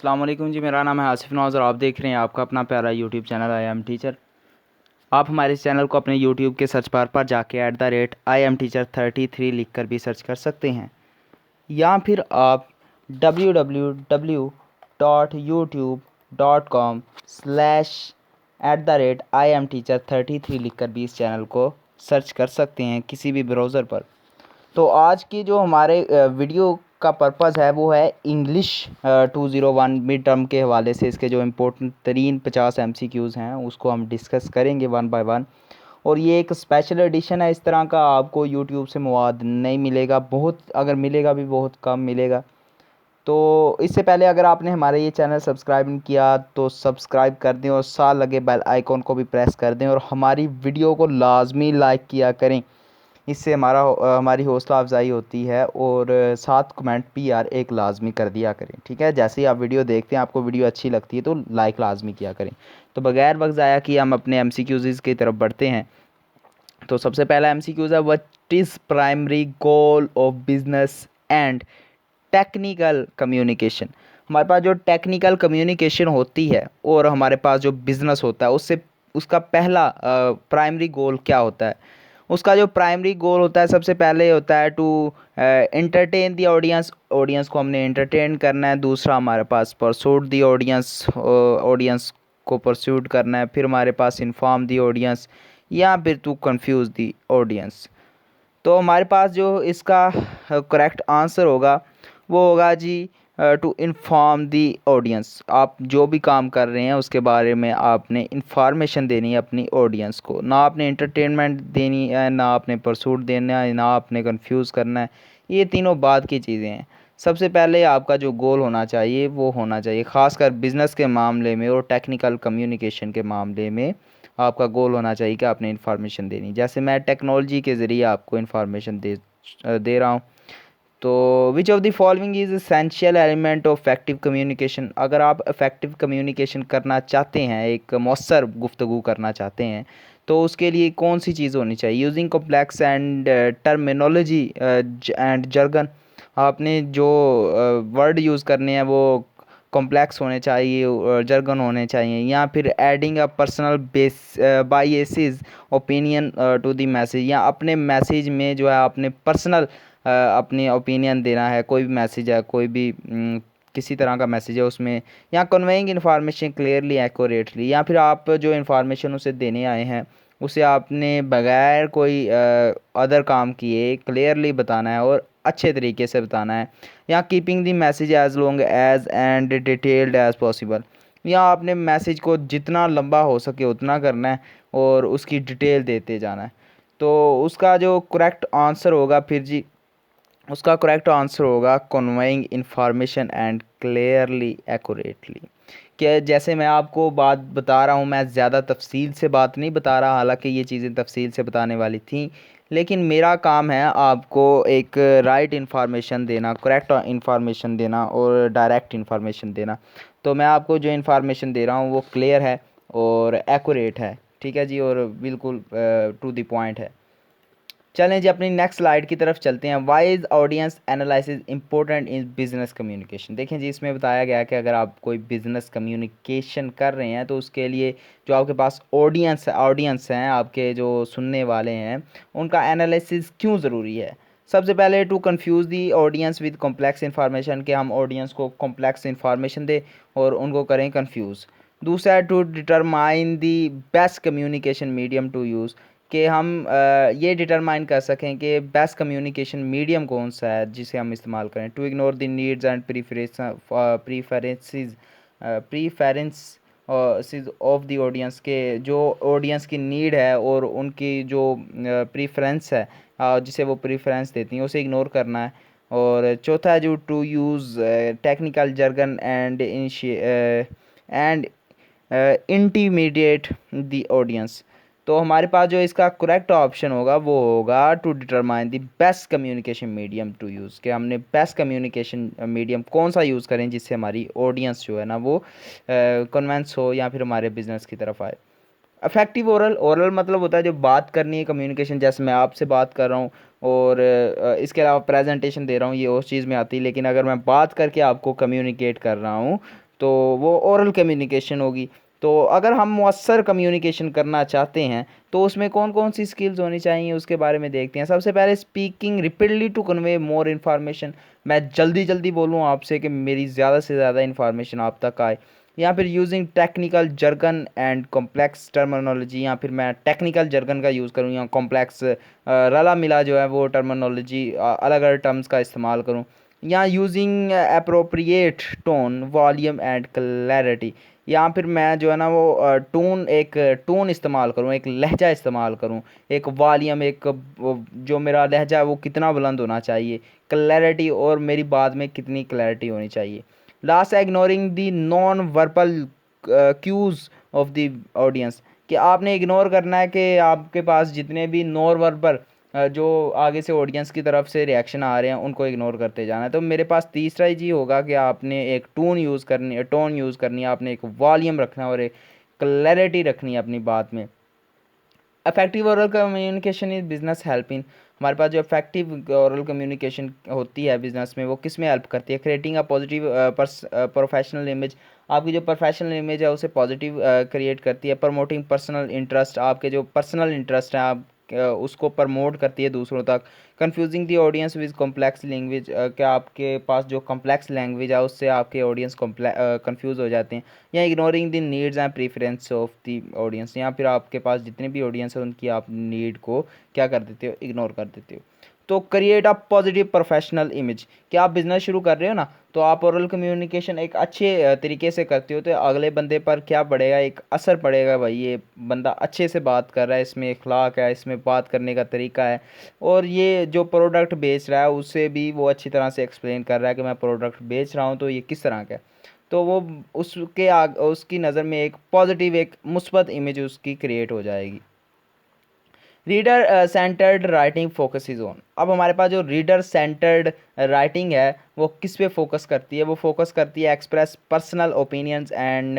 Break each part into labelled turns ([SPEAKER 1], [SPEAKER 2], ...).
[SPEAKER 1] अस्सलाम वालेकुम जी। मेरा नाम है आसिफ नवाज़ और आप देख रहे हैं आपका अपना प्यारा YouTube channel I am teacher. आप हमारे इस चैनल को अपने यूट्यूब के सर्च बार पर जाके @IamTeacher33 लिख कर भी सर्च कर सकते हैं, या फिर आप www.youtube.com/@IamTeacher33 लिख कर भी इस चैनल को सर्च कर सकते हैं किसी भी ब्राउज़र पर। तो आज की जो हमारे वीडियो का पर्पज़ है वो है इंग्लिश 201 मिड टर्म के हवाले से इसके जो इम्पोर्टेंट तरीन 50 MCQs हैं उसको हम डिस्कस करेंगे वन बाय वन। और ये एक स्पेशल एडिशन है, इस तरह का आपको यूट्यूब से मवाद नहीं मिलेगा, बहुत अगर मिलेगा भी बहुत कम मिलेगा। तो इससे पहले अगर आपने हमारे ये चैनल सब्सक्राइब नहीं किया तो सब्सक्राइब कर दें और साथ लगे बेल आइकॉन को भी प्रेस कर दें और हमारी वीडियो को लाजमी लाइक किया करें। इससे हमारी हौसला अफजाई होती है और साथ कमेंट भी यार एक लाजमी कर दिया करें, ठीक है। जैसे ही आप वीडियो देखते हैं आपको वीडियो अच्छी लगती है तो लाइक लाजमी किया करें। तो बगैर वक्त ज़ाया कि हम अपने MCQs की तरफ बढ़ते हैं। तो सबसे पहला MCQs है, what is primary goal of business and technical communication. हमारे पास जो टेक्निकल कम्युनिकेशन होती है और हमारे पास जो बिज़नेस होता है उससे उसका पहला प्राइमरी गोल क्या होता है। उसका जो प्राइमरी गोल होता है सबसे पहले होता है to entertain the audience, audience को हमने एंटरटेन करना है। दूसरा हमारे पास परसूट दी ऑडियंस, ऑडियंस को परस्यूट करना है। फिर हमारे पास इन्फॉर्म दी ऑडियंस या फिर टू कंफ्यूज दी ऑडियंस। तो हमारे पास जो इसका करेक्ट आंसर होगा वो होगा जी टू इन्फॉर्म दी ऑडियंस। आप जो भी काम कर रहे हैं उसके बारे में आपने इंफॉर्मेशन देनी है अपनी ऑडियंस को, ना आपने एंटरटेनमेंट देनी है, ना आपने परसूट देना है, ना आपने कंफ्यूज करना है। ये तीनों बात की चीज़ें हैं। सबसे पहले आपका जो गोल होना चाहिए वो होना चाहिए, ख़ासकर बिज़नेस के मामले में और टेक्निकल कम्युनिकेशन के मामले में आपका गोल होना चाहिए कि आपने इन्फॉर्मेशन देनी। जैसे मैं टेक्नोलॉजी के ज़रिए आपको इन्फॉर्मेशन दे रहा हूँ। तो which of the following is essential element of effective communication. अगर आप इफेक्टिव कम्युनिकेशन करना चाहते हैं, एक मौसर गुफ्तगू करना चाहते हैं, तो उसके लिए कौन सी चीज़ होनी चाहिए। Using complex and terminology and Jurgen. आपने जो वर्ड यूज़ करने हैं वो कॉम्प्लेक्स होने चाहिए, जर्गन होने चाहिए, या फिर adding a personal biases opinion to the message. या अपने मैसेज में जो है अपने पर्सनल अपनी ओपिनियन देना है। कोई भी मैसेज है, कोई भी किसी तरह का मैसेज है उसमें, या कन्वेइंग इन्फॉर्मेशन क्लियरली एक्यूरेटली। या फिर आप जो इन्फॉर्मेशन उसे देने आए हैं उसे आपने बगैर कोई अदर काम किए क्लियरली बताना है और अच्छे तरीके से बताना है। या keeping the message as long as and detailed as possible. या आपने मैसेज को जितना लंबा हो सके उतना करना है और उसकी डिटेल देते जाना है। तो उसका जो करेक्ट आंसर होगा फिर जी, उसका करेक्ट आंसर होगा conveying information and clearly accurately. कि जैसे मैं आपको बात बता रहा हूँ, मैं ज़्यादा तफसील से बात नहीं बता रहा, हालांकि ये चीज़ें तफसील से बताने वाली थी, लेकिन मेरा काम है आपको एक राइट इन्फॉर्मेशन देना, करेक्ट इन्फॉर्मेशन देना और डायरेक्ट इन्फॉर्मेशन देना। तो मैं आपको जो इन्फॉर्मेशन दे रहा हूँ वो क्लियर है और एक्यूरेट है, ठीक है जी, और बिल्कुल टू द पॉइंट है। चलें जी अपनी नेक्स्ट स्लाइड की तरफ चलते हैं। Why is audience analysis important in business communication. देखें जी, इसमें बताया गया कि अगर आप कोई बिजनेस कम्युनिकेशन कर रहे हैं तो उसके लिए जो आपके पास ऑडियंस हैं, आपके जो सुनने वाले हैं, उनका एनालिसिस क्यों ज़रूरी है। सबसे पहले to confuse the audience with complex information, कि हम ऑडियंस को कॉम्प्लेक्स इन्फॉर्मेशन दें और उनको करें कंफ्यूज। दूसरा है to determine the best communication medium to use, कि हम ये डिटरमाइन कर सकें कि बेस्ट कम्युनिकेशन मीडियम कौन सा है जिसे हम इस्तेमाल करें। To ignore the needs and preferences of the audience, के जो ऑडियंस की नीड है और उनकी जो प्रीफरेंस है, जिसे वो प्रीफरेंस देती हैं, उसे इग्नोर करना है। और चौथा है जो to use technical jargon and intimidate the audience. तो हमारे पास जो इसका करेक्ट ऑप्शन होगा वो होगा to determine the best communication medium to use, कि हमने बेस्ट कम्युनिकेशन मीडियम कौन सा यूज़ करें जिससे हमारी ऑडियंस जो है ना वो कन्वेंस हो या फिर हमारे बिज़नेस की तरफ आए। अफेक्टिव ओरल मतलब होता है जो बात करनी है, कम्युनिकेशन, जैसे मैं आपसे बात कर रहा हूँ और इसके अलावा प्रेजेंटेशन दे रहा हूँ, ये उस चीज़ में आती है। लेकिन अगर मैं बात करके आपको कम्युनिकेट कर रहा हूँ तो वो ओरल कम्युनिकेशन होगी। तो अगर हम मौसर कम्युनिकेशन करना चाहते हैं तो उसमें कौन कौन सी स्किल्स होनी चाहिए उसके बारे में देखते हैं। सबसे पहले speaking repeatedly to convey more information, मैं जल्दी जल्दी बोलूँ आपसे कि मेरी ज़्यादा से ज़्यादा इन्फॉर्मेशन आप तक आए। या फिर using technical jargon and complex terminology, या फिर मैं टेक्निकल जर्गन का यूज़ करूँ या कॉम्प्लेक्स रला मिला जो है वो टर्मिनोलॉजी अलग अलग टर्म्स का इस्तेमाल करूँ। या using appropriate tone volume and clarity, या फिर मैं जो है ना वो टोन इस्तेमाल करूँ, एक लहजा इस्तेमाल करूँ, एक वॉल्यूम, जो मेरा लहजा है वो कितना बुलंद होना चाहिए, क्लैरिटी और मेरी बात में कितनी क्लैरिटी होनी चाहिए। Last, ignoring the non verbal cues of the audience, कि आपने इग्नोर करना है कि आपके पास जितने भी नॉन वर्बल जो आगे से ऑडियंस की तरफ से रिएक्शन आ रहे हैं उनको इग्नोर करते जाना है। तो मेरे पास तीसरा ही जी होगा कि आपने एक टोन यूज़ करनी है, आपने एक वॉल्यूम रखना है और एक क्लैरिटी रखनी है अपनी बात में। Effective oral communication is business helping, हमारे पास जो इफेक्टिव ओरल कम्युनिकेशन होती है बिजनेस में वो किस में हेल्प करती है? Creating a positive professional image, आपकी जो प्रोफेशनल इमेज है उसे पॉजिटिव क्रिएट करती है। प्रमोटिंग पर्सनल इंटरेस्ट, आपके जो पर्सनल इंटरेस्ट हैं आप उसको प्रमोट करती है दूसरों तक। Confusing the audience with complex language, क्या आपके पास जो कॉम्प्लेक्स लैंग्वेज है उससे आपके ऑडियंस कंफ्यूज हो जाते हैं। या ignoring the needs and preference of the audience, या फिर आपके पास जितने भी ऑडियंस है उनकी आप नीड को क्या कर देते हो? इग्नोर कर देते हो। तो create a positive professional image, क्या आप बिजनेस शुरू कर रहे हो ना, तो आप ओरल कम्युनिकेशन एक अच्छे तरीके से करते हो तो अगले बंदे पर क्या पड़ेगा? एक असर पड़ेगा, भाई ये बंदा अच्छे से बात कर रहा है, इसमें इखलाक है, इसमें बात करने का तरीका है, और ये जो प्रोडक्ट बेच रहा है उसे भी वो अच्छी तरह से एक्सप्लेन कर रहा है कि मैं प्रोडक्ट बेच रहा हूँ तो ये किस तरह का है। तो वो उसकी नज़र में एक पॉजिटिव, एक मुस्बत इमेज उसकी क्रिएट हो जाएगी। Reader centred writing focus is on, अब हमारे पास जो रीडर सेंटर्ड राइटिंग है वो किस पे फोकस करती है? वो फोकस करती है express personal opinions and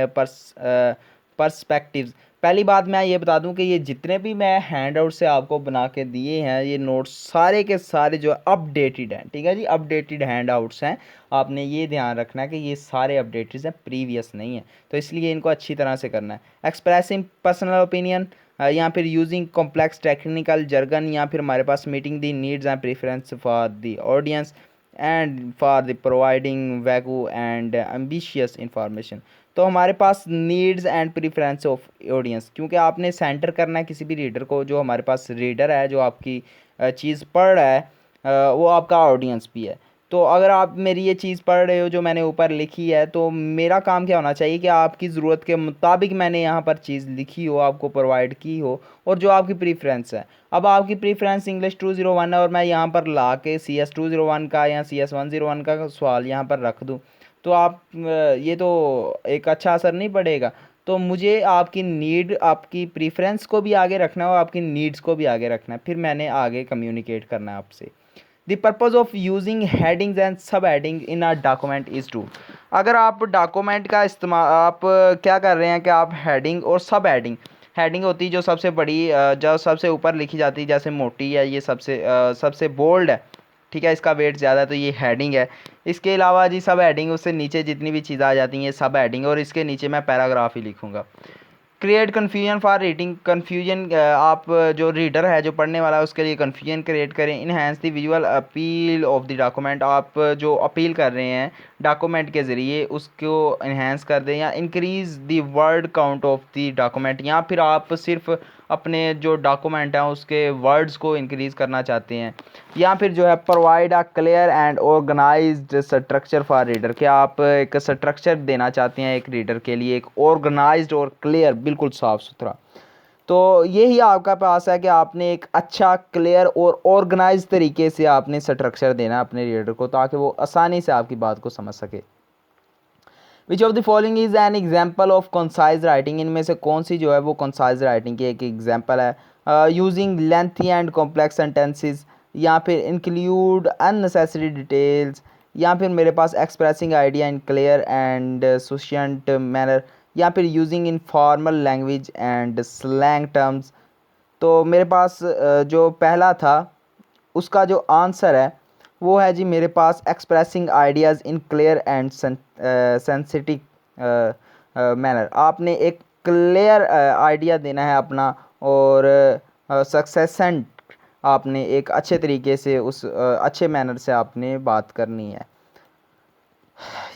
[SPEAKER 1] perspectives. पहली बात मैं ये बता दूं कि ये जितने भी मैं हैंड आउट से आपको बना के दिए हैं ये नोट्स सारे के सारे जो अपडेटेड हैं, ठीक है जी, अपडेटेड हैंड आउट्स हैं। आपने ये ध्यान रखना है कि ये सारे अपडेटेड हैं, प्रीवियस नहीं है, तो इसलिए इनको अच्छी तरह से करना है। एक्सप्रेसिंग पर्सनल ओपिनियन, या फिर यूजिंग कॉम्प्लेक्स टेक्निकल जर्गन, या फिर हमारे पास meeting the needs and preference for the audience and for the providing vague and ambitious information. तो हमारे पास needs and preference of audience, क्योंकि आपने सेंटर करना है किसी भी रीडर को, जो हमारे पास रीडर है जो आपकी चीज़ पढ़ रहा है वो आपका ऑडियंस भी है। तो अगर आप मेरी ये चीज़ पढ़ रहे हो जो मैंने ऊपर लिखी है, तो मेरा काम क्या होना चाहिए कि आपकी ज़रूरत के मुताबिक मैंने यहाँ पर चीज़ लिखी हो, आपको प्रोवाइड की हो, और जो आपकी प्रीफ्रेंस है। अब आपकी प्रीफ्रेंस इंग्लिश 201 है और मैं यहाँ पर ला के CS 201 का या CS 101 का सवाल यहाँ पर रख दूँ, तो आप ये तो एक अच्छा असर नहीं पड़ेगा। तो मुझे आपकी नीड, आपकी प्रीफ्रेंस को भी आगे रखना है और आपकी नीड्स को भी आगे रखना है, फिर मैंने आगे कम्युनिकेट करना है आपसे। The purpose of using headings and sub heading in a document is to, अगर आप डॉक्यूमेंट का इस्तेमाल आप क्या कर रहे हैं कि आप हेडिंग और सब हेडिंग, हेडिंग होती है जो सबसे बड़ी जो सबसे ऊपर लिखी जाती है, जैसे मोटी है ये सबसे बोल्ड है, ठीक है, इसका वेट ज़्यादा है तो ये हेडिंग है। इसके अलावा जी सब हेडिंग, उससे नीचे जितनी भी चीज़ें आ जाती हैं ये सब हेडिंग, और इसके नीचे मैं पैराग्राफ ही लिखूँगा। Create confusion for reading, confusion आप जो रीडर है जो पढ़ने वाला है उसके लिए कन्फ्यूजन क्रिएट करें। Enhance the visual appeal of the document, आप जो अपील कर रहे हैं डॉक्यूमेंट के ज़रिए उसको इन्हेंस कर दें। या increase the word count of the document, या फिर आप सिर्फ अपने जो डॉक्यूमेंट हैं उसके वर्ड्स को इंक्रीज़ करना चाहते हैं। या फिर जो है provide a clear and organised structure for reader, क्या आप एक स्ट्रक्चर देना चाहते हैं एक रीडर के लिए, एक ऑर्गेनाइज्ड और क्लियर, बिल्कुल साफ़ सुथरा। तो यही आपका पास है कि आपने एक अच्छा क्लियर और ऑर्गेनाइज तरीके से आपने स्ट्रक्चर देना अपने रीडर को, ताकि वो आसानी से आपकी बात को समझ सके। Which of the following is an example of concise writing, इनमें से कौन सी जो है वो कंसाइज राइटिंग की एक एग्जाम्पल है? Using lengthy and complex sentences, या फिर इंक्लूड अननेसेसरी डिटेल्स, या फिर मेरे पास expressing idea in clear and succinct manner, या फिर using informal language and slang terms. तो मेरे पास जो पहला था उसका जो आंसर है वो है जी मेरे पास expressing ideas in clear and sensitive manner. आपने एक क्लियर आइडिया देना है अपना, और सक्सेसेंट आपने एक अच्छे तरीके से उस अच्छे मैनर से आपने बात करनी है।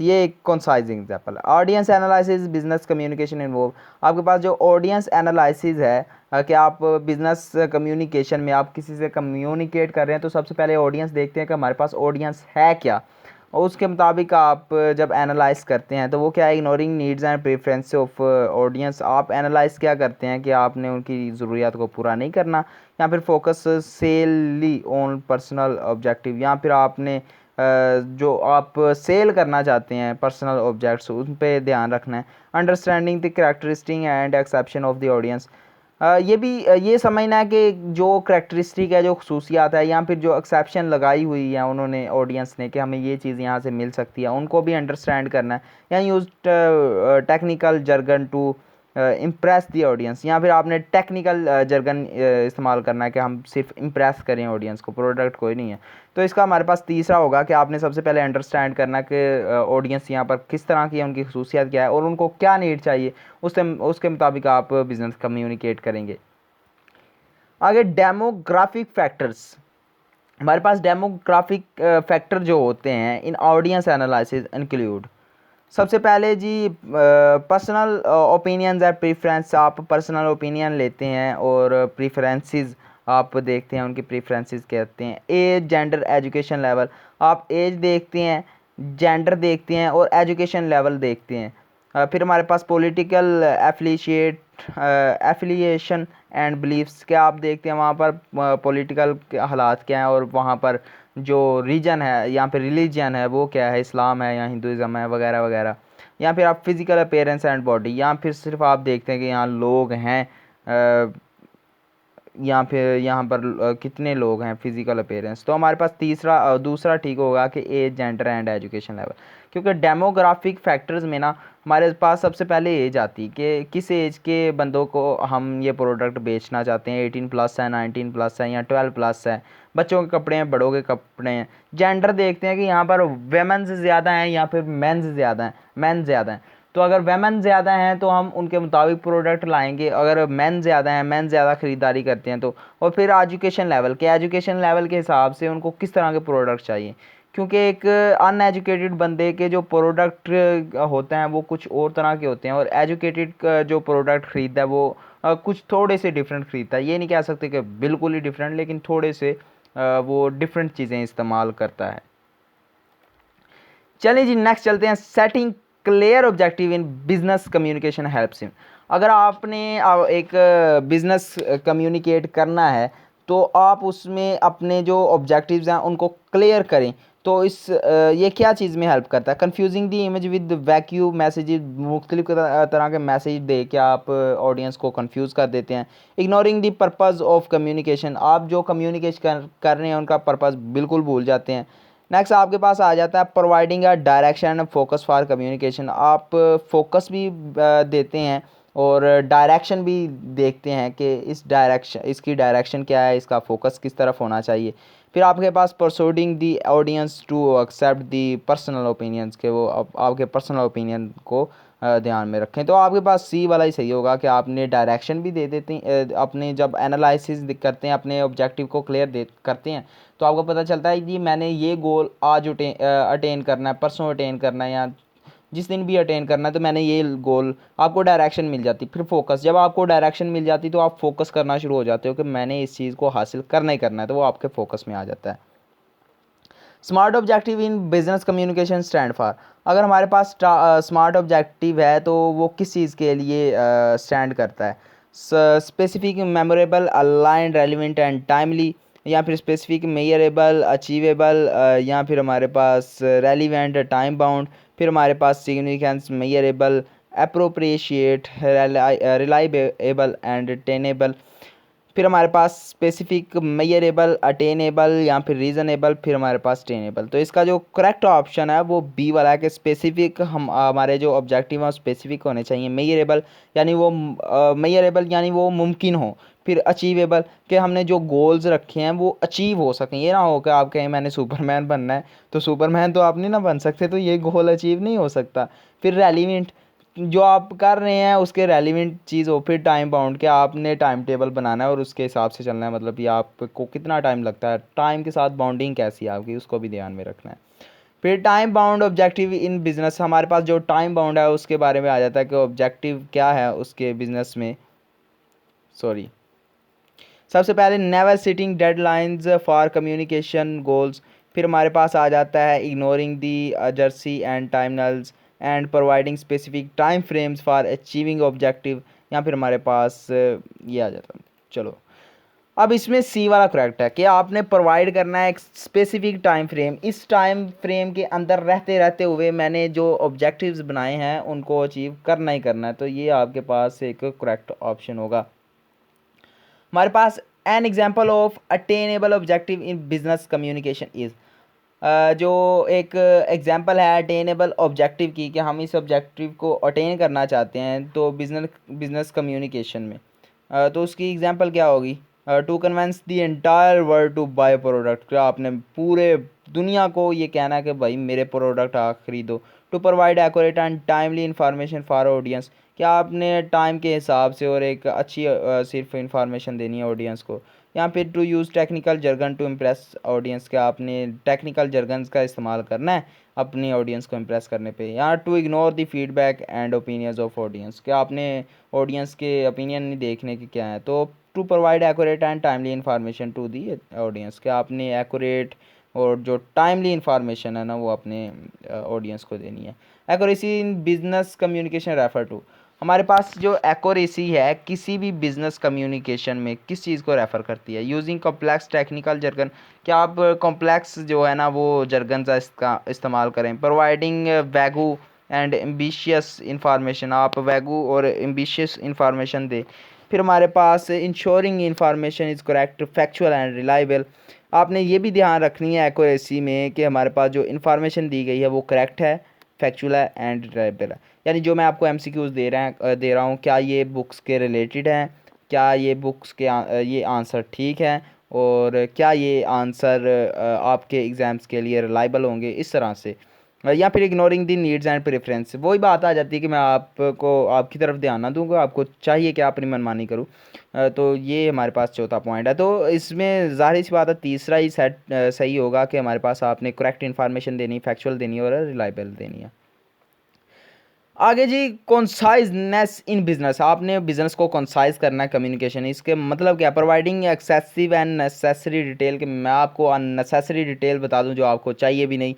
[SPEAKER 1] ये एक कॉन्साइज एग्जाम्पल है। Audience analysis business communication involve. आपके पास जो ऑडियंस एनालिसिस है कि आप बिजनेस कम्युनिकेशन में आप किसी से कम्युनिकेट कर रहे हैं, तो सबसे पहले ऑडियंस देखते हैं कि हमारे पास ऑडियंस है क्या, और उसके मुताबिक आप जब एनालाइज करते हैं तो वो क्या है, ignoring needs and preference of audience. आप एनालाइज क्या करते हैं कि आपने उनकी ज़रूरियात को पूरा नहीं करना, या फिर फोकस सेली ऑन पर्सनल ऑब्जेक्टिव, या फिर आपने जो आप सेल करना चाहते हैं पर्सनल ऑब्जेक्ट्स उन पे ध्यान रखना है। Understanding the characteristic and exception of the audience. ये भी ये समझना है कि जो करैक्टरिस्टिक है, जो खसूसियात है, या फिर जो एक्सेप्शन लगाई हुई है उन्होंने ऑडियंस ने कि हमें ये चीज़ यहाँ से मिल सकती है, उनको भी अंडरस्टैंड करना है। या use technical jargon to impress the audience, या फिर आपने टेक्निकल जर्गन इस्तेमाल करना है कि हम सिर्फ इम्प्रेस करें ऑडियंस को, प्रोडक्ट कोई नहीं है। तो इसका हमारे पास तीसरा होगा कि आपने सबसे पहले अंडरस्टैंड करना कि ऑडियंस यहाँ पर किस तरह की है, उनकी खसूसियात क्या है और उनको क्या नीड चाहिए, उसके मुताबिक आप बिज़नेस कम्युनिकेट करेंगे। आगे डेमोग्राफिक फैक्टर्स। हमारे पास डेमोग्राफिक फैक्टर जो होते हैं इन ऑडियंस एनालिसिस इंक्लूड। सबसे पहले जी पर्सनल ओपिनियंस और प्रेफरेंस। आप पर्सनल ओपिनियन लेते हैं और प्रेफरेंसेस आप देखते हैं, उनकी प्रेफरेंसेस कहते हैं। Age, gender, education level. आप एज देखते हैं, जेंडर देखते हैं और एजुकेशन लेवल देखते हैं। फिर हमारे पास पॉलिटिकल एफिलिएशन एंड बिलीफ्स क्या आप देखते हैं, वहाँ पर पॉलिटिकल हालात क्या हैं और वहाँ पर जो रीजन है, यहाँ पे रिलीजन है वो क्या है, इस्लाम है या हिंदुज़म है वगैरह वगैरह। या फिर आप फिज़िकल अपीयरेंस एंड बॉडी, या फिर सिर्फ आप देखते हैं कि यहाँ लोग हैं, या फिर यहाँ पर कितने लोग हैं, फिजिकल अपीयरेंस। तो हमारे पास दूसरा ठीक होगा कि age, gender and education level. क्योंकि डेमोग्राफिक फैक्टर्स में ना हमारे पास सबसे पहले एज आती है कि किस एज के बंदों को हम ये प्रोडक्ट बेचना चाहते हैं, 18+ है, 19+ है या 12+ है। बच्चों के कपड़े हैं, बड़ों के कपड़े हैं। जेंडर देखते हैं कि यहाँ पर वेमेंस ज़्यादा हैं या फिर मेंस ज़्यादा हैं, मेन ज़्यादा हैं। तो अगर वेमेन ज़्यादा हैं तो हम उनके मुताबिक प्रोडक्ट लाएंगे, अगर मेन ज़्यादा हैं, मेन ज़्यादा ख़रीदारी करते हैं तो। और फिर एजुकेशन लेवल के हिसाब से उनको किस तरह के प्रोडक्ट चाहिए, क्योंकि एक अनएजुकेटेड बंदे के जो प्रोडक्ट होते हैं वो कुछ और तरह के होते हैं, और एजुकेटेड जो प्रोडक्ट ख़रीदता है वो कुछ थोड़े से डिफरेंट ख़रीदता है। ये नहीं कह सकते कि बिल्कुल ही डिफरेंट, लेकिन थोड़े से वो डिफरेंट चीज़ें इस्तेमाल करता है। चलिए जी नेक्स्ट चलते हैं। Setting clear objective in business communication helps him. अगर आपने एक बिजनेस कम्युनिकेट करना है तो आप उसमें अपने जो ऑब्जेक्टिव्स हैं उनको क्लियर करें। तो ये क्या चीज़ में हेल्प करता है, confusing the image with vague message. मुख्तलिफ तरह के मैसेज दे के आप ऑडियंस को कन्फ्यूज़ कर देते हैं। Ignoring the purpose of communication. आप जो कम्युनिकेशन कर रहे हैं उनका पर्पज़ बिल्कुल भूल जाते हैं। नेक्स्ट आपके पास आ जाता है providing a direction focus for communication. आप फोकस भी देते हैं और डायरेक्शन भी देखते हैं कि इसकी डायरेक्शन क्या है, इसका फोकस किस तरफ होना चाहिए। फिर आपके पास persuading the audience to accept the personal opinions, के वो आपके पर्सनल ओपिनियन को ध्यान में रखें। तो आपके पास सी वाला ही सही होगा कि आपने डायरेक्शन भी दे देते हैं, अपने जब एनालिसिस करते हैं, अपने ऑब्जेक्टिव को क्लियर करते हैं तो आपको पता चलता है कि मैंने ये गोल आज अटेन करना है, परसों अटेन करना है, या जिस दिन भी अटेन करना है, तो मैंने ये गोल, आपको डायरेक्शन मिल जाती। फिर फोकस, जब आपको डायरेक्शन मिल जाती तो आप फोकस करना शुरू हो जाते हो कि मैंने इस चीज़ को हासिल करना ही करना है, तो वो आपके फोकस में आ जाता है। Smart objective in business communication stand for. अगर हमारे पास स्मार्ट ऑब्जेक्टिव है तो वो किस चीज़ के लिए स्टैंड करता है, specific, memorable, aligned, relevant and timely, या फिर स्पेसिफिक, मेजरेबल, अचीवेबल, या फिर हमारे पास रेलिवेंट, टाइम बाउंड। फिर हमारे पास significance, measurable, appropriate, reliable and tenable. फिर हमारे पास स्पेसिफिक, मेजरेबल, अटेनेबल या फिर रीज़नेबल, फिर हमारे पास टेनेबल। तो इसका जो करेक्ट ऑप्शन है वो बी वाला है कि स्पेसिफिक। हम हमारे जो ऑब्जेक्टिव हैं स्पेसिफिक होने चाहिए। मेजरेबल यानी वो मुमकिन हो। फिर अचीवेबल कि हमने जो गोल्स रखे हैं वो अचीव हो सकें। ये ना हो कि आप कहें मैंने सुपरमैन बनना है तो सुपरमैन तो आप नहीं ना बन सकते, तो ये गोल अचीव नहीं हो सकता। फिर रेलिवेंट जो आप कर रहे हैं उसके रेलिवेंट चीज़ हो, फिर टाइम बाउंड के आपने टाइम टेबल बनाना है और उसके हिसाब से चलना है, मतलब कि आपको कितना टाइम लगता है, टाइम के साथ बाउंडिंग कैसी है आपकी, उसको भी ध्यान में रखना है। फिर time bound objective in business, हमारे पास जो टाइम बाउंड है उसके बारे में आ जाता है कि ऑब्जेक्टिव क्या है उसके बिजनेस में। सॉरी, सबसे पहले never setting deadlines for communication goals. फिर हमारे पास आ जाता है ignoring the urgency and timelines and providing specific time frames for achieving objective. या फिर हमारे पास ये आ जाता है। चलो, अब इसमें सी वाला करेक्ट है कि आपने प्रोवाइड करना है एक स्पेसिफिक टाइम फ्रेम, इस टाइम फ्रेम के अंदर रहते रहते हुए मैंने जो ऑब्जेक्टिव्स बनाए हैं उनको अचीव करना ही करना है। तो ये आपके पास एक करेक्ट ऑप्शन होगा। हमारे पास an example of attainable objective in business communication is, जो एक एग्जांपल है अटेनेबल ऑब्जेक्टिव की कि हम इस ऑब्जेक्टिव को अटेन करना चाहते हैं तो बिजनेस कम्युनिकेशन में, तो उसकी एग्जांपल क्या होगी? To convince the entire world to buy product, क्या आपने पूरे दुनिया को ये कहना है कि भाई मेरे प्रोडक्ट आप खरीदो। To provide accurate and timely information for audience, क्या आपने टाइम के हिसाब से और एक अच्छी सिर्फ इंफॉर्मेशन देनी है ऑडियंस को। या फिर to use technical jargon to impress audience, क्या आपने टेक्निकल जर्गन्स का इस्तेमाल करना है अपनी ऑडियंस को इम्प्रेस करने पे। या to ignore the feedback and opinions of audience, क्या आपने ऑडियंस के ओपिनियन नहीं देखने के क्या है। तो to provide accurate and timely information to the audience, क्या आपने एक्यूरेट और जो टाइमली इन्फॉर्मेशन है ना वो अपने ऑडियंस को देनी है। Accuracy in business communication refer to, हमारे पास जो एक्यूरेसी है किसी भी बिजनेस कम्युनिकेशन में किस चीज़ को रेफ़र करती है? यूजिंग कॉम्प्लेक्स टेक्निकल जर्गन, क्या आप कॉम्प्लेक्स जो है ना वो जर्गन का इसका इस्तेमाल करें। Providing vague and ambitious information, आप वैगू और एम्बिशियस इंफॉर्मेशन दें। फिर हमारे पास ensuring information is correct factual and reliable, आपने ये भी ध्यान रखनी है एक्यूरेसी में कि हमारे पास जो इन्फॉर्मेशन दी गई है वो करेक्ट है, फैक्चुअल है एंड रिलायबल है। यानी जो मैं आपको एमसीक्यूज़ दे रहा हूँ, क्या ये बुक्स के रिलेटेड हैं, क्या ये बुक्स के ये आंसर ठीक है, और क्या ये आंसर आपके एग्ज़ाम्स के लिए रिलायबल होंगे, इस तरह से। या फिर ignoring the needs and preference, वही बात आ जाती है कि मैं आपको आपकी तरफ ध्यान ना दूंगा, आपको चाहिए कि अपनी मनमानी करूँ। तो ये हमारे पास चौथा पॉइंट है। तो इसमें ज़ाहिर सी बात है तीसरा ही सेट सही होगा कि हमारे पास आपने करेक्ट इन्फॉर्मेशन देनी, फैक्चुअल देनी और रिलायबल देनी है। आगे जी, कॉन्साइजनेस इन बिजनेस, आपने बिजनेस को कॉन्साइज करना है कम्युनिकेशन, इसके मतलब क्या? Providing excessive and necessary detail, कि मैं आपको अननेसेसरी डिटेल बता दूं जो आपको चाहिए भी नहीं।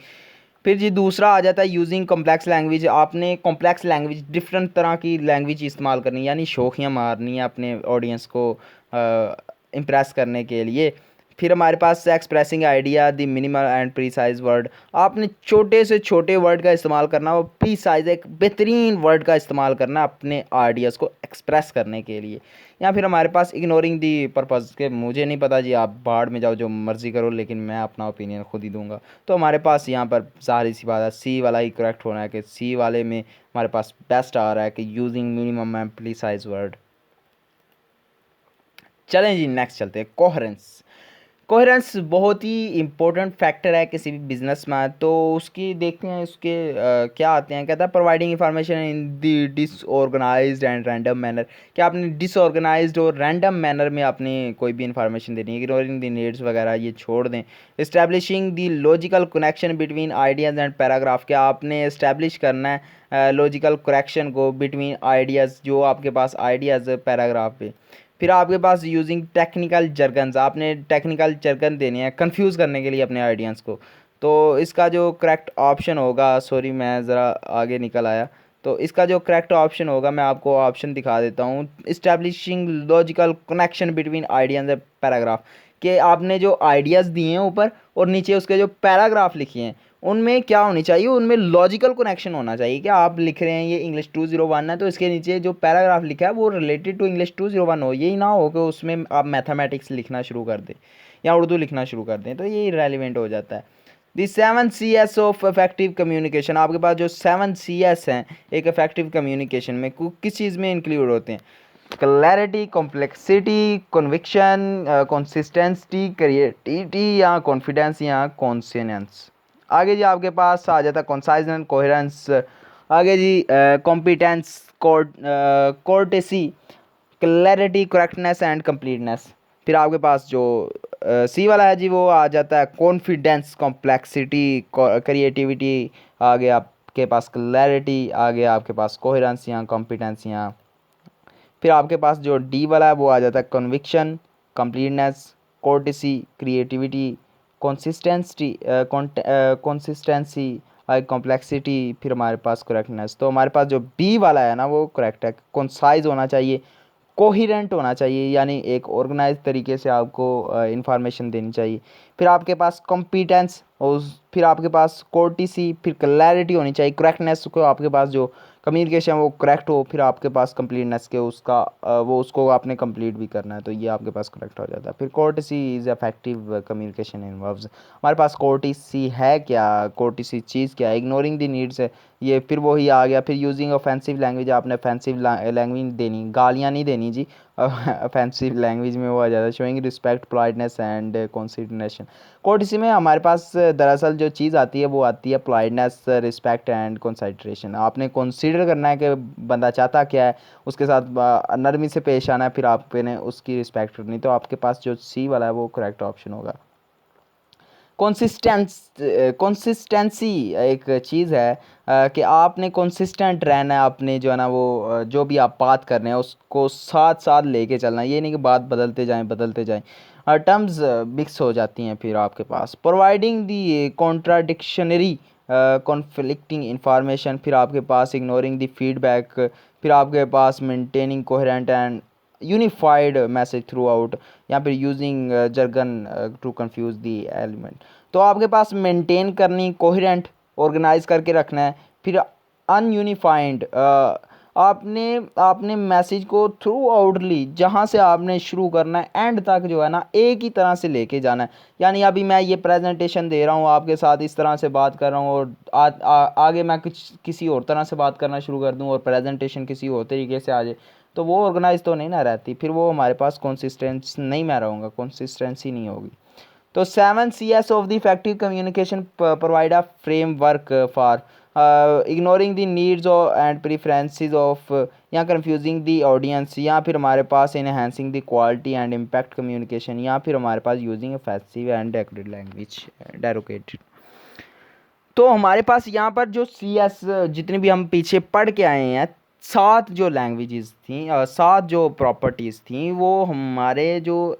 [SPEAKER 1] फिर जी दूसरा आ जाता है यूजिंग कॉम्प्लेक्स लैंग्वेज, आपने कॉम्प्लेक्स लैंग्वेज डिफरेंट तरह की लैंग्वेज इस्तेमाल करनी है, यानी शोखियाँ मारनी है अपने ऑडियंस को इम्प्रेस करने के लिए। फिर हमारे पास expressing idea the minimal and precise word, आपने छोटे से छोटे वर्ड का इस्तेमाल करना और प्रीसाइज एक बेहतरीन वर्ड का इस्तेमाल करना अपने आइडियाज़ को एक्सप्रेस करने के लिए। या फिर हमारे पास इग्नोरिंग दी पर्पज़, के मुझे नहीं पता जी, आप बाहर में जाओ जो मर्ज़ी करो लेकिन मैं अपना ओपिनियन खुद ही दूंगा। तो हमारे पास यहाँ पर सारी सी बात है सी वाला ही करेक्ट होना है, कि सी वाले में हमारे पास बेस्ट आ रहा है कि using minimum and precise word. चलें जी नेक्स्ट चलते हैं, कोहेरेंस। कोहेरेंस बहुत ही इम्पोर्टेंट फैक्टर है किसी भी बिजनेस में। तो उसकी देखते हैं उसके क्या आते हैं। कहता है providing information in the disorganised and random manner, कि आपने डिसऑर्गेनाइज्ड और रैंडम मैनर में आपने कोई भी इंफॉर्मेशन देनी है, इग्नोरिंग दी नीड्स वगैरह ये छोड़ दें। Establishing the logical connection between ideas and paragraph, क्या आपने इस्टेब्लिश करना है लॉजिकल कनेक्शन को बिटवीन आइडियाज़, जो आपके पास आइडियाज़ पैराग्राफ पे। फिर आपके पास यूजिंग टेक्निकल जर्गन्स, आपने टेक्निकल जर्गन देने हैं कंफ्यूज करने के लिए अपने आइडियंस को। तो इसका जो करेक्ट ऑप्शन होगा, सॉरी मैं ज़रा आगे निकल आया, तो इसका जो करेक्ट ऑप्शन होगा मैं आपको ऑप्शन दिखा देता हूँ। Establishing logical connection between ideas and paragraph, कि आपने जो आइडियाज़ दिए हैं ऊपर और नीचे उसके जो पैराग्राफ लिखे हैं उनमें क्या होनी चाहिए, उनमें लॉजिकल कनेक्शन होना चाहिए। क्या आप लिख रहे हैं ये इंग्लिश 201 है तो इसके नीचे जो पैराग्राफ लिखा है वो रिलेटेड टू इंग्लिश 201 हो, यही ना हो कि उसमें आप मैथमेटिक्स लिखना शुरू कर दें या उर्दू लिखना शुरू कर दें, तो ये रेलिवेंट हो जाता है। दी 7 CS ऑफ इफेक्टिव कम्युनिकेशन, आपके पास जो 7 CS हैं एक इफेक्टिव कम्युनिकेशन में किस चीज़ में इंक्लूड होते हैं? Clarity, complexity, conviction, consistency, creativity या कॉन्फिडेंस या कॉन्सिनेंस। आगे जी आपके पास आ जाता है कंसाइजनेस, कोहेरेंस, आगे जी competence, courtesy, clarity, correctness and completeness. फिर आपके पास जो सी वाला है जी वो आ जाता है कॉन्फिडेंस, कॉम्प्लेक्सिटी, क्रिएटिविटी। आगे आपके पास क्लैरिटी, आगे आपके पास कोहेरेंसियाँ, कॉम्पिटेंसियाँ। फिर आपके पास जो डी वाला है वो आ जाता है conviction, completeness, courtesy, creativity, consistency, consistency, complexity. फिर हमारे पास करेक्टनेस। तो हमारे पास जो बी वाला है ना वो करेक्ट है। कंसाइज होना चाहिए, कोहिरेंट होना चाहिए, यानी एक ऑर्गेनाइज तरीके से आपको इंफॉर्मेशन देनी चाहिए। फिर आपके पास कॉम्पिटेंस, और फिर आपके पास कोर्टिसी, फिर क्लैरिटी होनी चाहिए, करेक्टनेस को आपके पास जो कम्युनिकेशन वो करेक्ट हो। फिर आपके पास कंप्लीटनेस के उसका वो उसको आपने कंप्लीट भी करना है, तो ये आपके पास करेक्ट हो जाता है। फिर कोर्टिसी इज़ इफेक्टिव कम्युनिकेशन इन्वॉल्व्स। हमारे पास कोर्टिसी है क्या, कोर्टिसी चीज़ क्या है, इग्नोरिंग द नीड्स है ये। फिर वही आ गया। फिर यूजिंग ऑफेंसिव लैंग्वेज, आपने ऑफेंसिव लैंग्वेज देनी, गालियाँ नहीं देनी जी। ऑफेंसिव लैंग्वेज में वो आ जाता है। Showing respect, politeness and consideration. Courtesy में हमारे पास दरअसल जो चीज़ आती है वो आती है पोलाइटनेस, रिस्पेक्ट एंड कंसिडरेशन। आपने कंसीडर करना है कि बंदा चाहता क्या है, उसके साथ नरमी से पेश आना है, फिर आपने उसकी रिस्पेक्ट करनी। तो आपके पास जो सी वाला है वो करेक्ट ऑप्शन होगा। कंसिस्टेंसी एक चीज़ है कि आपने कंसिस्टेंट रहना है, आपने जो है ना वो जो भी आप बात कर रहे हैं उसको साथ साथ लेके चलना है। ये नहीं कि बात बदलते जाएं टर्म्स मिक्स हो जाती हैं। फिर आपके पास providing the contradictory, conflicting information. फिर आपके पास इग्नोरिंग द फीडबैक। फिर आपके पास maintaining coherent and unified message throughout, या फिर using jargon to confuse the element. तो आपके पास मेंटेन करनी, कोहेरेंट ऑर्गेनाइज करके रखना है। फिर अनयूनिफाइड, आपने आपने मैसेज को थ्रू आउटली, जहाँ से आपने शुरू करना है एंड तक जो है ना एक ही तरह से लेके जाना है। यानी अभी मैं ये प्रेजेंटेशन दे रहा हूँ आपके साथ, इस तरह से बात कर रहा हूँ, और आगे मैं किसी और तरह से बात करना शुरू कर दूँ और प्रेजेंटेशन किसी और तरीके से आ जाए, तो वो ऑर्गेनाइज तो नहीं ना रहती। फिर वो हमारे पास कंसिस्टेंस नहीं, मैं रहूँगा कंसिस्टेंसी नहीं होगी। तो 7 CS of the effective communication provide a framework for ignoring the needs and preferences of या confusing the audience, या फिर हमारे पास enhancing the quality and impact communication, या फिर हमारे पास using offensive and decorated language, derogated। तो हमारे पास यहाँ पर जो CS जितने भी हम पीछे पढ़ के आए हैं, 7 जो लैंग्वेजेस थी, 7 जो प्रॉपर्टीज़ थी, वो हमारे जो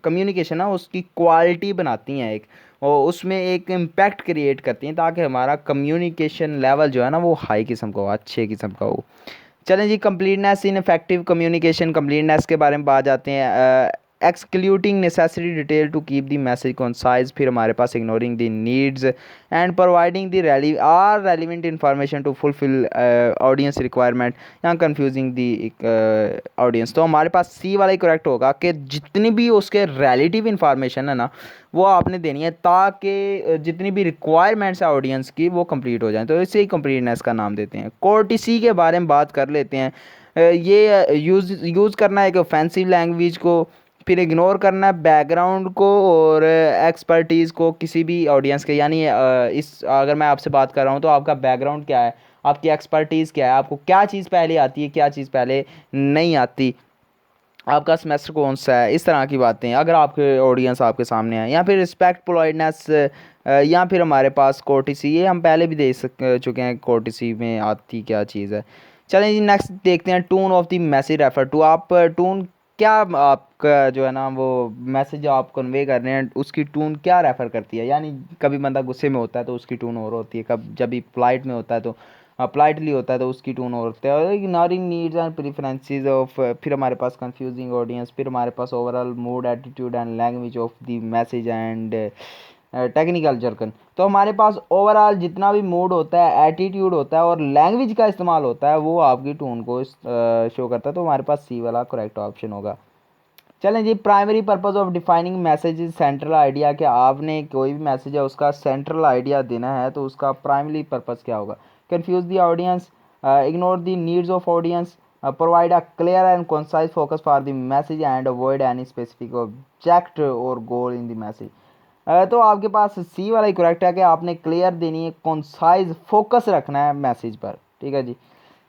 [SPEAKER 1] कम्युनिकेशन है उसकी क्वालिटी बनाती हैं एक, और उसमें एक इम्पैक्ट क्रिएट करती हैं, ताकि हमारा कम्युनिकेशन लेवल जो है ना वो हाई किस्म का हो, अच्छे किस्म का हो। चलें जी, completeness in effective communication, completeness के बारे में बात जाते हैं। Excluding necessary detail to keep the message concise. फिर हमारे पास ignoring the needs and providing the relevant information to fulfil audience requirement, या कंफ्यूजिंग द ऑडियंस। तो हमारे पास सी वाला ही करेक्ट होगा कि जितनी भी उसके रिलेटिव इंफॉर्मेशन है ना वो आपने देनी है, ताकि जितनी भी रिक्वायरमेंट्स है ऑडियंस की वो कंप्लीट हो जाए। तो इसे ही कंप्लीटनेस का नाम देते हैं। कोर्टिसी के बारे में बात कर लेते हैं। ये यूज़ करना है एक ऑफेंसिव लैंग्वेज को, फिर इग्नोर करना है बैकग्राउंड को और एक्सपर्टीज़ को किसी भी ऑडियंस के। यानी इस अगर मैं आपसे बात कर रहा हूँ तो आपका बैकग्राउंड क्या है, आपकी एक्सपर्टीज़ क्या है, आपको क्या चीज़ पहले आती है, क्या चीज़ पहले नहीं आती, आपका सेमेस्टर कौन सा है, इस तरह की बातें अगर आपके ऑडियंस आपके सामने है। या फिर रिस्पेक्ट, पोलाइटनेस, या फिर हमारे पास कोर्टिसी, ये हम पहले भी देख चुके हैं कोर्टिसी में आती क्या चीज़ है। चलें जी, नेक्स्ट देखते हैं tone of the message refer to. आप टोन क्या, आपका जो है ना वो मैसेज जो आप कन्वे कर रहे हैं उसकी टोन क्या रेफ़र करती है। यानी कभी बंदा गुस्से में होता है तो उसकी टोन और होती है, कब जब भी पोलाइट में होता है तो पोलाइटली होता है तो उसकी टोन और होती है। और ignoring needs and preferences of, फिर हमारे पास कंफ्यूजिंग ऑडियंस, फिर हमारे पास overall mood, attitude and language of the message and technical jargon. तो हमारे पास ओवरऑल जितना भी मूड होता है, एटीट्यूड होता है और लैंग्वेज का इस्तेमाल होता है, वो आपकी टोन को शो करता है। तो हमारे पास सी वाला करेक्ट ऑप्शन होगा। चलें जी, primary purpose of defining message is central idea. कि आपने कोई भी मैसेज है उसका सेंट्रल आइडिया देना है तो उसका प्राइमरी पर्पस क्या होगा। Confuse the audience, ignore the needs of audience, provide a clear and concise focus for the message and avoid any specific object और गोल इन द मैसेज। तो आपके पास सी वाला ही करेक्ट है कि आपने क्लियर देनी है, कंसाइज, फोकस रखना है मैसेज पर, ठीक है जी।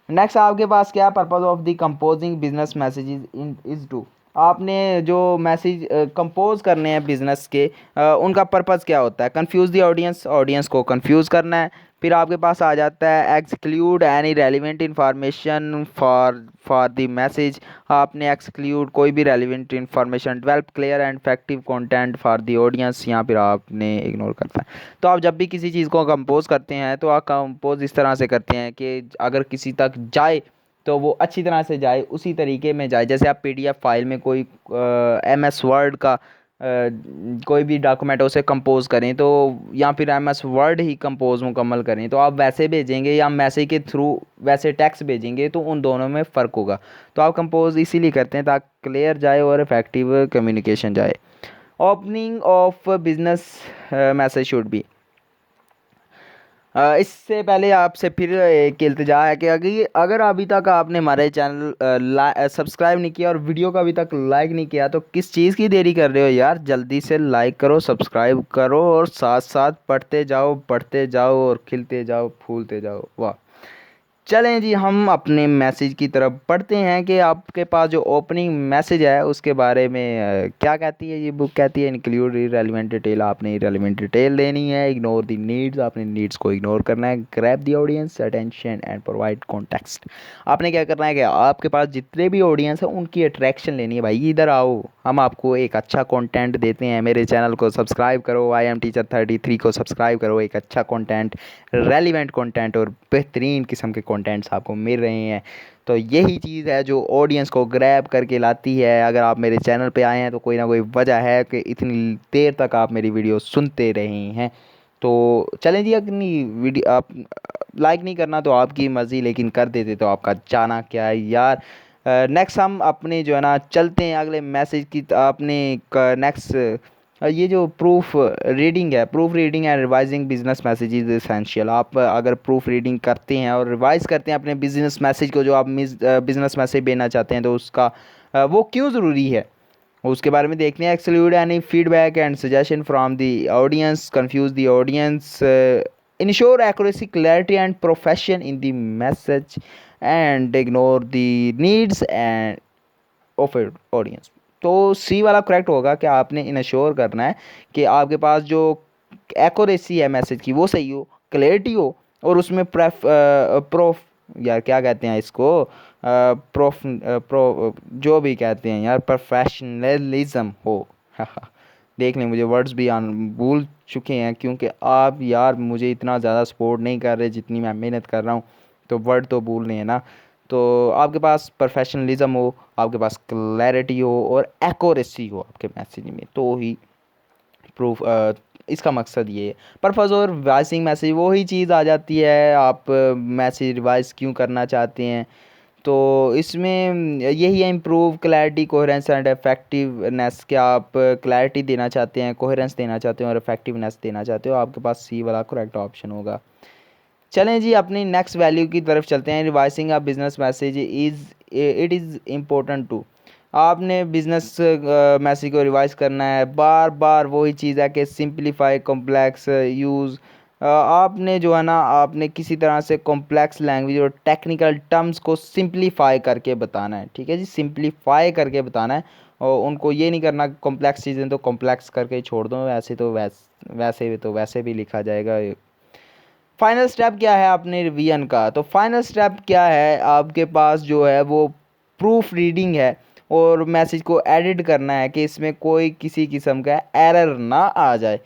[SPEAKER 1] नेक्स्ट आपके पास क्या purpose of the composing business messages in is to, आपने जो मैसेज कंपोज करने हैं बिजनेस के, उनका पर्पज़ क्या होता है? कंफ्यूज द ऑडियंस, ऑडियंस को कंफ्यूज करना है। फिर आपके पास आ जाता है exclude any relevant information for the message, आपने एक्सक्लूड कोई भी relevant information, develop clear and effective content for the audience, यहाँ फिर आपने इग्नोर करता है। तो आप जब भी किसी चीज़ को कंपोज करते हैं तो आप कंपोज इस तरह से करते हैं कि अगर किसी तक जाए तो वो अच्छी तरह से जाए, उसी तरीके में जाए। जैसे आप पीडीएफ फाइल में कोई एमएस वर्ड का कोई भी डॉक्यूमेंट उसे कंपोज करें तो, या फिर एमएस वर्ड ही कंपोज मुकम्मल करें तो आप वैसे भेजेंगे या मैसेज के थ्रू वैसे टेक्स्ट भेजेंगे तो उन दोनों में फ़र्क होगा। तो आप कंपोज इसीलिए करते हैं ताकि क्लियर जाए और इफेक्टिव कम्युनिकेशन जाए। Opening of business message should be, इससे पहले आपसे फिर एक इल्तिजा है कि अगर अभी तक आपने हमारे चैनल सब्सक्राइब नहीं किया और वीडियो को अभी तक लाइक नहीं किया तो किस चीज़ की देरी कर रहे हो यार, जल्दी से लाइक करो, सब्सक्राइब करो और साथ साथ पढ़ते जाओ और खिलते जाओ, फूलते जाओ। वाह। चलें जी, हम अपने मैसेज की तरफ पढ़ते हैं कि आपके पास जो ओपनिंग मैसेज है उसके बारे में क्या कहती है ये बुक। कहती है इंक्लूड इररिलेवेंट डिटेल, आपने इररिलेवेंट डिटेल देनी है। इग्नोर द नीड्स, आपने नीड्स को इग्नोर करना है। Grab the audience attention and provide context, आपने क्या करना है कि आपके पास जितने भी ऑडियंस है उनकी अट्रैक्शन लेनी है। भाई इधर आओ, हम आपको एक अच्छा कंटेंट देते हैं, मेरे चैनल को सब्सक्राइब करो, आई एम टीचर 33 को सब्सक्राइब करो। एक अच्छा कंटेंट, रेलिवेंट कंटेंट और बेहतरीन किस्म के कंटेंट्स आपको मिल रहे हैं। तो यही चीज़ है जो ऑडियंस को ग्रैब करके लाती है। अगर आप मेरे चैनल पे आए हैं तो कोई ना कोई वजह है कि इतनी देर तक आप मेरी वीडियो सुनते रहे हैं। तो चलें जी, अपनी वीडियो आप लाइक नहीं करना तो आपकी मर्ज़ी, लेकिन कर देते तो आपका जाना क्या है यार। नेक्स्ट हम अपने जो है ना चलते हैं अगले मैसेज की। आपने नेक्स्ट ये जो प्रूफ रीडिंग है, proof reading and revising business message is essential. आप अगर प्रूफ रीडिंग करते हैं और रिवाइज करते हैं अपने बिजनेस मैसेज को, जो आप बिजनेस मैसेज भेजना चाहते हैं, तो उसका वो क्यों ज़रूरी है उसके बारे में देखते हैं। Exclude any feedback and suggestion from the audience, confuse the audience, ensure accuracy, clarity and profession in the message and ignore the needs end of audience. तो सी वाला करेक्ट होगा कि आपने इंश्योर करना है कि आपके पास जो एक्यूरेसी है मैसेज की वो सही हो, क्लैरिटी हो, और उसमें प्रोफ यार क्या कहते हैं इसको, प्रो जो भी कहते हैं यार, प्रोफेशनलिज्म हो। देख लें, मुझे वर्ड्स भी भूल चुके हैं क्योंकि आप यार मुझे इतना ज़्यादा सपोर्ट नहीं कर रहे जितनी मैं मेहनत कर रहा हूँ, तो वर्ड तो भूल रहे हैं ना। तो आपके पास प्रोफेशनलिज्म हो, आपके पास क्लैरिटी हो और एक्यूरेसी हो आपके मैसेज में, तो ही प्रूफ इसका मकसद ये है। पर्पज़ और रिवाइजिंग मैसेज वही चीज़ आ जाती है, आप मैसेज रिवाइज क्यों करना चाहते हैं। तो इसमें यही है, improve clarity, coherence and effectiveness. क्या आप क्लैरिटी देना चाहते हैं, कोहेरेंस देना चाहते हैं और इफेक्टिवनेस देना चाहते हो, आपके पास सी वाला करेक्ट ऑप्शन होगा। चलें जी, अपनी नेक्स्ट वैल्यू की तरफ चलते हैं। Revising a business message it is important to, आपने बिजनेस मैसेज को रिवाइज करना है। बार बार वही चीज़ है कि सिंपलीफाई कॉम्प्लेक्स यूज़, आपने जो है ना आपने किसी तरह से कॉम्प्लेक्स लैंग्वेज और टेक्निकल टर्म्स को सिंपलीफाई करके बताना है। ठीक है जी, सिंपलीफाई करके बताना है, और उनको ये नहीं करना कॉम्प्लेक्स चीज़ें तो कॉम्प्लेक्स करके ही छोड़ दो, वैसे भी लिखा जाएगा। फाइनल स्टेप क्या है अपने रिवीजन का? तो फाइनल स्टेप क्या है, आपके पास जो है वो प्रूफ रीडिंग है और मैसेज को एडिट करना है कि इसमें कोई किसी किस्म का एरर ना आ जाए।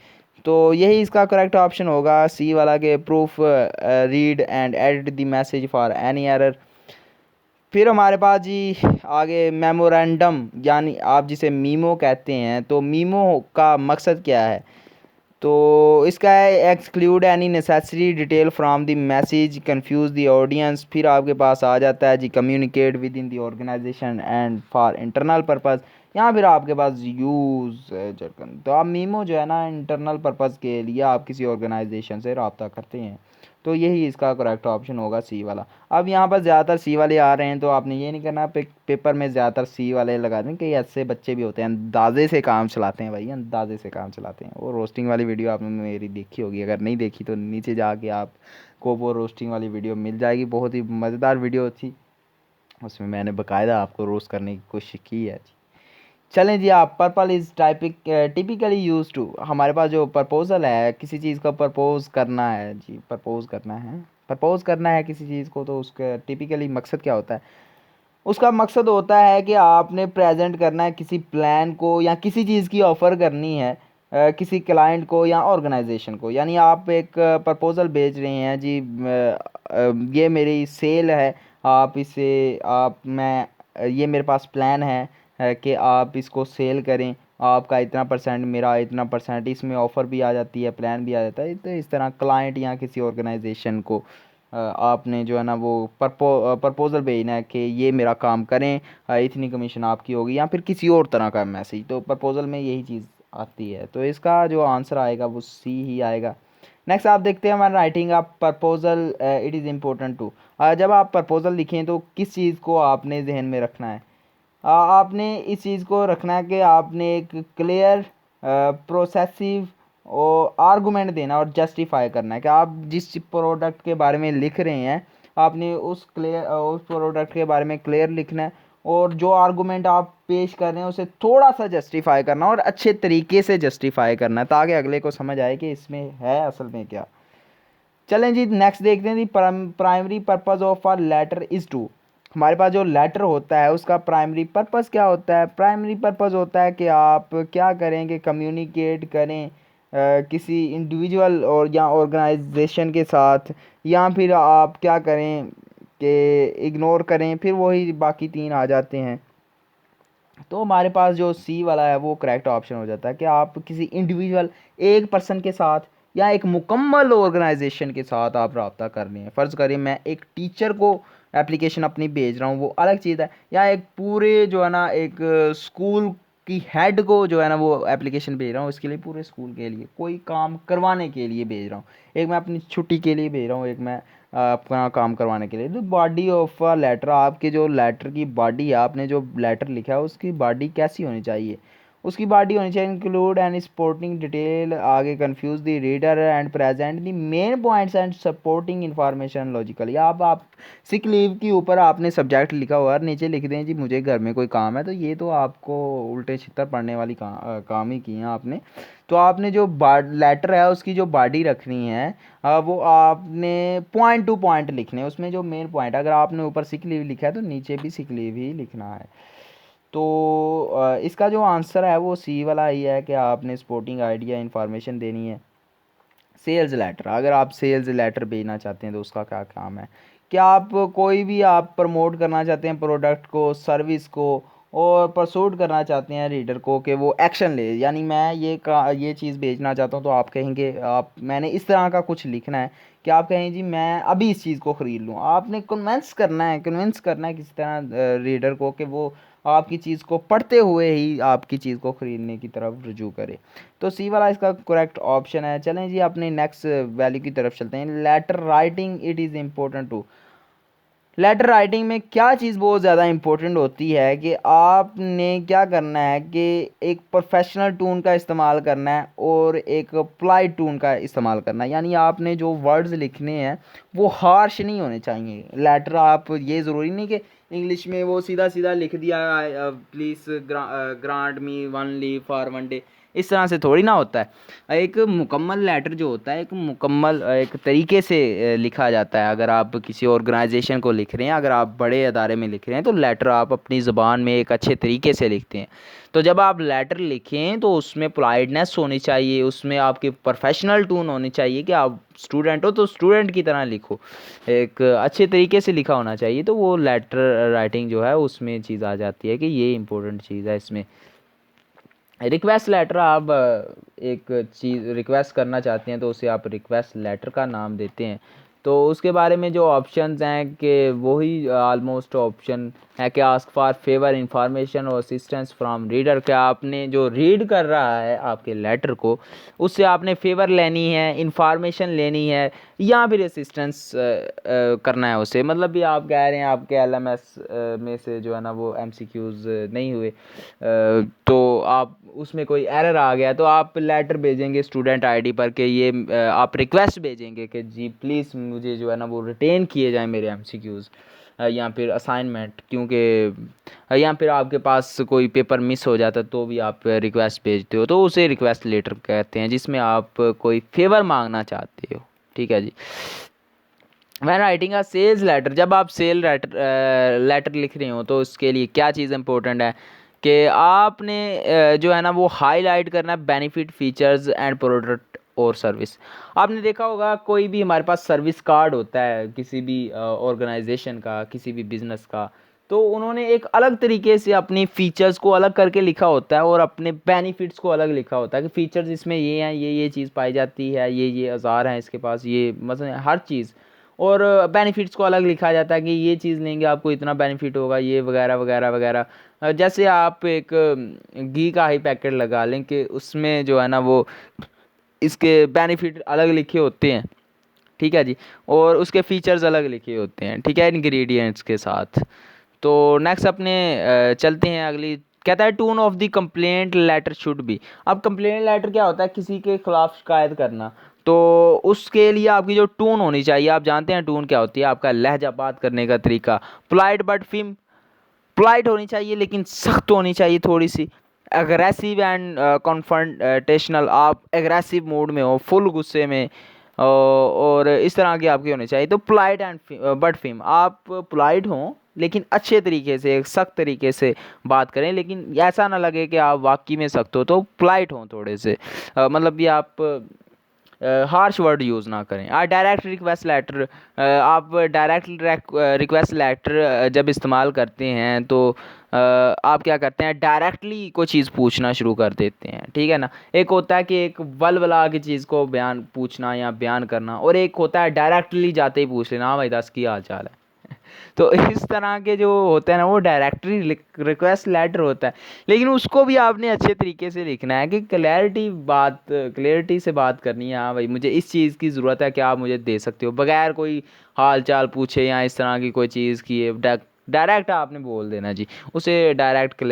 [SPEAKER 1] तो यही इसका करेक्ट ऑप्शन होगा, सी वाला के proof read and edit the message for any error. फिर हमारे पास जी आगे मेमोरेंडम, यानी आप जिसे मीमो कहते हैं, तो मीमो का मकसद क्या है? तो इसका है exclude any necessary detail from the message, confuse the audience. फिर आपके पास आ जाता है जी communicate within the organisation and for internal purpose. यहाँ फिर आपके पास यूज़ जरकन, तो आप मीमो जो है ना इंटरनल पर्पज़ के लिए आप किसी ऑर्गेनाइजेशन से रब्ता करते हैं, तो यही इसका करेक्ट ऑप्शन होगा सी वाला। अब यहाँ पर ज़्यादातर सी वाले आ रहे हैं, तो आपने ये नहीं करना पेपर में ज़्यादातर सी वाले लगा दें, कई ऐसे बच्चे भी होते हैं अंदाजे से काम चलाते हैं भाई, अंदाजे से काम चलाते हैं। वो रोस्टिंग वाली वीडियो आपने मेरी देखी होगी, अगर नहीं देखी तो नीचे जाके आपको वो रोस्टिंग वाली वीडियो मिल जाएगी, बहुत ही मज़ेदार वीडियो थी, उसमें मैंने बाकायदा आपको रोस्ट करने की कोशिश की है जी। चलें जी, आप purple is typically use to, हमारे पास जो प्रपोजल है, किसी चीज़ का प्रपोज करना है जी, प्रपोज करना है किसी चीज़ को, तो उसका टिपिकली मकसद क्या होता है? उसका मकसद होता है कि आपने प्रेजेंट करना है किसी प्लान को, या किसी चीज़ की ऑफ़र करनी है किसी क्लाइंट को या ऑर्गेनाइजेशन को। यानी आप एक प्रपोज़ल भेज रहे हैं जी, ये मेरी सेल है, आप इसे आप मैं ये मेरे पास प्लान है कि आप इसको सेल करें, आपका इतना परसेंट, मेरा इतना परसेंट, इसमें ऑफ़र भी आ जाती है, प्लान भी आ जाता है। तो इस तरह क्लाइंट या किसी ऑर्गेनाइजेशन को आपने जो है ना वो प्रपोज़ल भेजना है कि ये मेरा काम करें, इतनी कमीशन आपकी होगी, या फिर किसी और तरह का मैसेज। तो प्रपोज़ल में यही चीज़ आती है, तो इसका जो आंसर आएगा वो सी ही आएगा। नेक्स्ट आप देखते हैं हमारा राइटिंग आप proposal it is important to, जब आप प्रपोज़ल लिखें तो किस चीज़ को आपने जहन में रखना है? आपने इस चीज़ को रखना है कि आपने एक क्लियर प्रोसेसिव और आर्गूमेंट देना और जस्टिफाई करना है कि आप जिस प्रोडक्ट के बारे में लिख रहे हैं, आपने उस प्रोडक्ट के बारे में क्लियर लिखना है, और जो आर्गूमेंट आप पेश कर रहे हैं उसे थोड़ा सा जस्टिफाई करना और अच्छे तरीके से जस्टिफाई करना है, ताकि अगले को समझ आए कि इसमें है असल में क्या। चलें जी, नेक्स्ट देखते हैं जी, primary purpose of a letter is to, हमारे पास जो लेटर होता है उसका प्राइमरी पर्पज़ क्या होता है? प्राइमरी पर्पज़ होता है कि आप क्या करें कि कम्युनिकेट करें किसी इंडिविजुअल और या ऑर्गेनाइजेशन के साथ, या फिर आप क्या करें कि इग्नोर करें, फिर वही बाकी तीन आ जाते हैं। तो हमारे पास जो सी वाला है वो करेक्ट ऑप्शन हो जाता है कि आप किसी इंडिविजुअल एक पर्सन के साथ या एक मुकम्मल ऑर्गेनाइजेशन के साथ आप रब्ता कर रहे हैं। फ़र्ज़ करिए मैं एक टीचर को एप्लीकेशन अपनी भेज रहा हूँ, वो अलग चीज़ है, या एक पूरे जो है ना एक स्कूल की हेड को जो है ना वो एप्लीकेशन भेज रहा हूँ, इसके लिए पूरे स्कूल के लिए कोई काम करवाने के लिए भेज रहा हूँ, एक मैं अपनी छुट्टी के लिए भेज रहा हूँ, एक मैं अपना काम करवाने के लिए। तो बॉडी ऑफ अ लेटर, आपके जो लेटर की बॉडी है, आपने जो लेटर लिखा है उसकी बॉडी कैसी होनी चाहिए? उसकी बॉडी होनी चाहिए इंक्लूड एंड सपोर्टिंग डिटेल, आगे confuse the reader and present the main points and supporting information logically. आप सिक लीव के ऊपर आपने सब्जेक्ट लिखा हुआ है, नीचे लिख दें जी मुझे घर में कोई काम है, तो ये तो आपको उल्टे छितर पड़ने वाली काम ही की है आपने। तो आपने जो लेटर है उसकी जो बॉडी रखनी है, वो आपने पॉइंट टू पॉइंट लिखने हैं, उसमें जो मेन पॉइंट, अगर आपने ऊपर सिक लीव लिखा है तो नीचे भी सिक लीव ही लिखना है। तो इसका जो आंसर है वो सी वाला ही है कि आपने सपोर्टिंग आइडिया इंफॉर्मेशन देनी है। सेल्स लेटर, अगर आप सेल्स लेटर भेजना चाहते हैं तो उसका क्या काम है? क्या आप कोई भी आप प्रमोट करना चाहते हैं प्रोडक्ट को, सर्विस को, और परसूट करना चाहते हैं रीडर को कि वो एक्शन ले, यानी मैं ये चीज़ बेचना चाहता हूँ, तो आप कहेंगे आप मैंने इस तरह का कुछ लिखना है कि आप कहें जी मैं अभी इस चीज़ को ख़रीद लूँ। आपने कन्विंस करना है किसी तरह रीडर को कि वो आपकी चीज़ को पढ़ते हुए ही आपकी चीज़ को ख़रीदने की तरफ रुजू करे। तो सी वाला इसका करेक्ट ऑप्शन है। चलें जी अपने नेक्स्ट वैल्यू की तरफ चलते हैं। Letter writing it is important to, letter writing में क्या चीज़ बहुत ज़्यादा इम्पोर्टेंट होती है कि आपने क्या करना है कि एक प्रोफेशनल टून का इस्तेमाल करना है और एक पोलाइट टून का इस्तेमाल करना है। यानी आपने जो वर्ड्स लिखने हैं वो हार्श नहीं होने चाहिए। लेटर आप ये ज़रूरी नहीं कि इंग्लिश में वो सीधा सीधा लिख दिया please grant me one leave for one day, इस तरह से थोड़ी ना होता है। एक मुकम्मल लेटर जो होता है एक मुकम्मल एक तरीके से लिखा जाता है। अगर आप किसी ऑर्गेनाइजेशन को लिख रहे हैं, अगर आप बड़े अदारे में लिख रहे हैं, तो लेटर आप अपनी ज़ुबान में एक अच्छे तरीके से लिखते हैं। तो जब आप लेटर लिखें तो उसमें पोलाइटनेस होनी चाहिए, उसमें आपकी प्रोफेशनल टून होनी चाहिए कि आप स्टूडेंट हो तो स्टूडेंट की तरह लिखो, एक अच्छे तरीके से लिखा होना चाहिए। तो वो लेटर राइटिंग जो है उसमें चीज़ आ जाती है कि ये इंपॉर्टेंट चीज़ है इसमें। रिक्वेस्ट लेटर, आप एक चीज़ रिक्वेस्ट करना चाहते हैं तो उसे आप रिक्वेस्ट लेटर का नाम देते हैं। तो उसके बारे में जो ऑप्शंस हैं कि वही ऑलमोस्ट ऑप्शन है कि आस्क फॉर फेवर इंफॉर्मेशन और असिस्टेंस फ्रॉम रीडर, क्या आपने जो रीड कर रहा है आपके लेटर को उससे आपने फेवर लेनी है, इंफॉर्मेशन लेनी है, या फिर असिस्टेंस करना है उसे। मतलब भी आप कह रहे हैं आपके एलएमएस में से जो है ना वो एमसीक्यूज़ नहीं हुए, तो आप उसमें कोई एरर आ गया तो आप लेटर भेजेंगे स्टूडेंट आईडी पर कि ये आप रिक्वेस्ट भेजेंगे कि जी प्लीज़ मुझे जो है ना वो रिटेन किए जाएं मेरे एमसीक्यूज़ या फिर असाइनमेंट, क्योंकि या फिर आपके पास कोई पेपर मिस हो जाता तो भी आप रिक्वेस्ट भेजते हो तो उसे रिक्वेस्ट लेटर कहते हैं, जिसमें आप कोई फेवर मांगना चाहते हो। ठीक है जी। When writing a sales letter, जब आप सेल लेटर लिख रहे हो तो उसके लिए क्या चीज़ इंपॉर्टेंट है कि आपने जो है ना वो हाईलाइट करना है बेनिफिट फीचर्स एंड प्रोडक्ट और सर्विस। आपने देखा होगा कोई भी हमारे पास सर्विस कार्ड होता है किसी भी ऑर्गेनाइजेशन का, किसी भी बिजनेस का, तो उन्होंने एक अलग तरीके से अपनी फ़ीचर्स को अलग करके लिखा होता है और अपने बेनिफिट्स को अलग लिखा होता है कि फ़ीचर्स इसमें ये हैं, ये चीज़ पाई जाती है, ये औज़ार हैं इसके पास, ये मतलब हर चीज़, और बेनिफिट्स को अलग लिखा जाता है कि ये चीज़ लेंगे आपको इतना बेनिफिट होगा, ये वगैरह वगैरह वगैरह। जैसे आप एक घी का ही पैकेट लगा लें कि उसमें जो है ना वो इसके बेनिफिट अलग लिखे होते हैं, ठीक है जी, और उसके फीचर्स अलग लिखे होते हैं, ठीक है, इंग्रेडिएंट्स के साथ। तो नेक्स्ट अपने चलते हैं अगली। कहता है tone of the complaint letter should be. अब कंप्लेंट लेटर क्या होता है, किसी के खिलाफ शिकायत करना, तो उसके लिए आपकी जो टोन होनी चाहिए, आप जानते हैं टोन क्या होती है, आपका लहजा बात करने का तरीका। पोलाइट बट फिम, पोलाइट होनी चाहिए लेकिन सख्त होनी चाहिए थोड़ी सी। एग्रेसिव एंड कॉन्फ्रंटेशनल, आप एग्रेसिव मोड में हो, फुल गुस्से में, और इस तरह की आपकी होनी चाहिए। तो पोलाइट एंड बट फिम, आप पोलाइट हों लेकिन अच्छे तरीके से, एक सख्त तरीके से बात करें, लेकिन ऐसा ना लगे कि आप वाकई में सख्त हो, तो पोलाइट हों थोड़े से, मतलब कि आप हार्श वर्ड यूज़ ना करें। डायरेक्ट रिक्वेस्ट लेटर, आप डायरेक्ट रिक्वेस्ट लेटर जब इस्तेमाल करते हैं तो आप क्या करते हैं, डायरेक्टली कोई चीज़ पूछना शुरू कर देते हैं, ठीक है ना। एक होता है कि एक वलवला की चीज़ को बयान पूछना या बयान करना, और एक होता है डायरेक्टली जाते ही पूछ लेना, हाँ भाई दस की हाल चाल है। तो इस तरह के जो होते हैं ना वो डायरेक्टरी रिक्वेस्ट लेटर होता है, लेकिन उसको भी आपने अच्छे तरीके से लिखना है कि क्लैरिटी से बात करनी है। हाँ भाई मुझे इस चीज़ की ज़रूरत है, क्या आप मुझे दे सकते हो, बगैर कोई हाल चाल पूछे या इस तरह की कोई चीज़ की, डायरेक्ट आपने बोल देना जी, उसे डायरेक्ट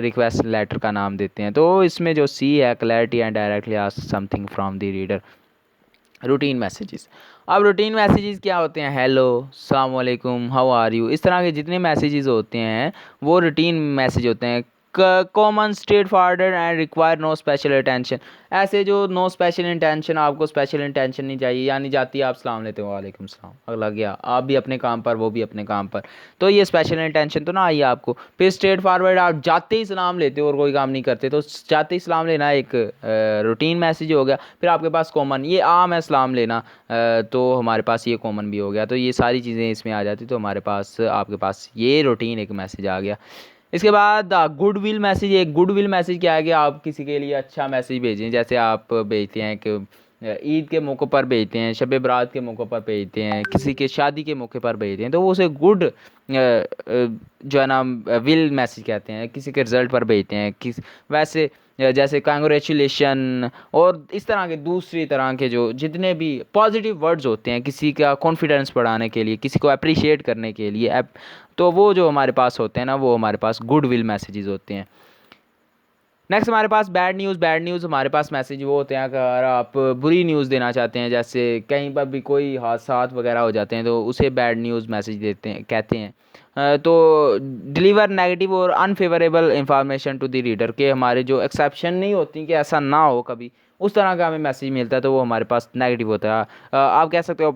[SPEAKER 1] रिक्वेस्ट लेटर का नाम देते हैं। तो इसमें जो सी है, clarity and directly ask something from the reader. Routine messages, अब रूटीन मैसेजेस क्या होते हैं, हेलो, अस्सलाम वालेकुम, हाउ आर यू, इस तरह के जितने मैसेजेस होते हैं वो रूटीन मैसेज होते हैं। Common straightforward and require no special attention, ऐसे जो नो स्पेशल इंटेंशन, आपको स्पेशल इंटेंशन नहीं चाहिए, यानी जाती है आप सलाम लेते हो वालेकुम सलाम, अगला गया, आप भी अपने काम पर वो भी अपने काम पर, तो ये स्पेशल इंटेंशन तो ना आई आपको। फिर स्ट्रेट फॉरवर्ड, आप जाते ही सलाम लेते हो और कोई काम नहीं करते, तो जाते ही सलाम लेना एक रूटीन मैसेज हो गया। फिर आपके पास कॉमन, ये आम है सलाम लेना, तो हमारे पास ये कॉमन भी हो गया, तो ये सारी चीज़ें इसमें आ जाती, तो हमारे पास आपके पास ये रूटीन एक मैसेज आ गया। इसके बाद गुडविल मैसेज, एक गुडविल मैसेज क्या है कि आप किसी के लिए अच्छा मैसेज भेजें, जैसे आप भेजते हैं कि ईद के मौके पर भेजते हैं, शब बारात के मौके पर भेजते हैं, किसी के शादी के मौके पर भेजते हैं, तो वो उसे गुड जो है ना विल मैसेज कहते हैं। किसी के रिज़ल्ट पर भेजते हैं किस, वैसे जैसे कांग्रेचुलेशन और इस तरह के दूसरी तरह के जो जितने भी पॉजिटिव वर्ड्स होते हैं किसी का कॉन्फिडेंस बढ़ाने के लिए, किसी को अप्रिशिएट करने के लिए, तो वो जो हमारे पास होते हैं ना वो हमारे पास गुड विल मैसेजेस होते हैं। नेक्स्ट हमारे पास बैड न्यूज़। बैड न्यूज़ हमारे पास मैसेज वो होते हैं अगर आप बुरी न्यूज़ देना चाहते हैं, जैसे कहीं पर भी कोई हादसा वगैरह हो जाते हैं तो उसे बैड न्यूज़ मैसेज देते हैं, कहते हैं। तो डिलीवर नेगेटिव और unfavourable information to the reader, के हमारे जो एक्सेप्शन नहीं होती कि ऐसा ना हो कभी, उस तरह का हमें मैसेज मिलता है तो वो हमारे पास नेगेटिव होता है। आप कह सकते हो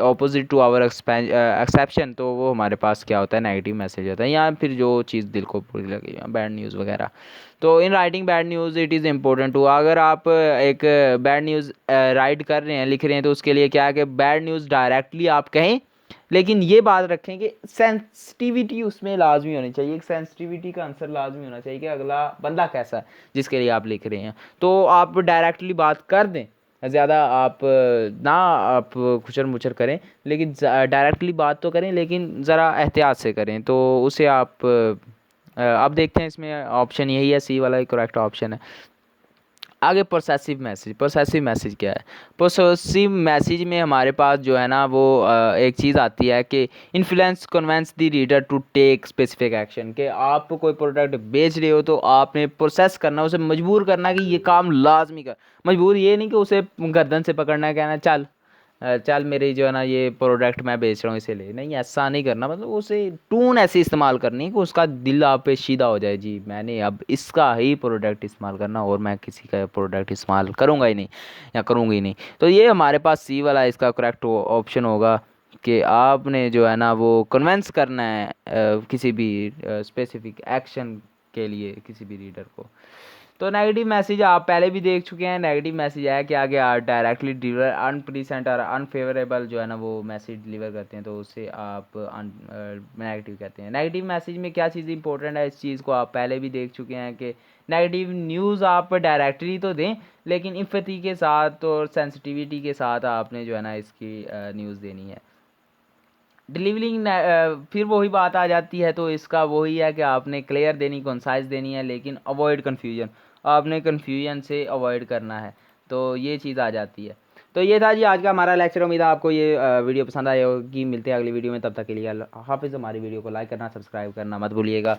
[SPEAKER 1] ऑपोजिट टू आवर एक्सेप्शन, तो वो हमारे पास क्या होता है, नेगेटिव मैसेज होता है, या फिर जो चीज़ दिल को बुरी लगे, बैड न्यूज़ वगैरह। तो in writing bad news it is important to, अगर आप एक बैड न्यूज़ राइट कर रहे हैं, लिख रहे हैं, तो उसके लिए क्या है कि बैड न्यूज़ डायरेक्टली आप कहें, लेकिन ये बात रखें कि सेंसिटिविटी उसमें लाजमी होनी चाहिए, एक सेंसिटिविटी का आंसर लाजमी होना चाहिए कि अगला बंदा कैसा है जिसके लिए आप लिख रहे हैं, तो आप डायरेक्टली बात कर दें ज़्यादा आप ना आप खुचर मुचर करें, लेकिन डायरेक्टली बात तो करें लेकिन ज़रा एहतियात से करें। तो उसे आप देखते हैं इसमें ऑप्शन यही है, सी वाला ही करेक्ट ऑप्शन है। आगे प्रोसेसिव मैसेज क्या है? प्रोसेसिव मैसेज में हमारे पास जो है ना वो एक चीज़ आती है कि influence convince the reader to take specific action, कि आप कोई प्रोडक्ट बेच रहे हो तो आपने प्रोसेस करना, उसे मजबूर करना कि ये काम लाजमी कर। मजबूर ये नहीं कि उसे गर्दन से पकड़ना है, कहना चल चल मेरी जो है ना ये प्रोडक्ट मैं बेच रहा हूँ इसे ले, नहीं ऐसा नहीं करना। मतलब उसे टून ऐसी इस्तेमाल करनी है कि उसका दिल आप पे शीदा हो जाए, जी मैंने अब इसका ही प्रोडक्ट इस्तेमाल करना और मैं किसी का प्रोडक्ट इस्तेमाल करूँगा ही नहीं या करूँगी ही नहीं। तो ये हमारे पास सी वाला इसका करेक्ट ऑप्शन होगा कि आपने जो है ना वो कन्वेंस करना है किसी भी स्पेसिफिक एक्शन के लिए किसी भी रीडर को। तो नेगेटिव मैसेज आप पहले भी देख चुके हैं। नेगेटिव मैसेज है कि आगे डायरेक्टली डिलीवर अनप्लीसेंट और अनफेवरेबल जो है ना वो मैसेज डिलीवर करते हैं, तो उसे आप नेगेटिव कहते हैं। नेगेटिव मैसेज में क्या चीज़ इंपॉर्टेंट है, इस चीज़ को आप पहले भी देख चुके हैं कि नेगेटिव न्यूज़ आप डायरेक्टली तो दें, लेकिन इम्पैथी के साथ और सेंसिटिविटी के साथ आपने जो है ना इसकी न्यूज़ देनी है। डिलीवरिंग फिर वही बात आ जाती है, तो इसका वही है कि आपने क्लियर देनी, कंसाइज देनी है, लेकिन अवॉइड कन्फ्यूजन, आपने कन्फ्यूजन से अवॉइड करना है। तो ये चीज़ आ जाती है। तो ये था जी आज का हमारा लेक्चर। उम्मीद है आपको ये वीडियो पसंद आई होगी। मिलते हैं अगली वीडियो में, तब तक के लिए अल्लाह हाफिज़। हमारी वीडियो को लाइक करना, सब्सक्राइब करना मत भूलिएगा।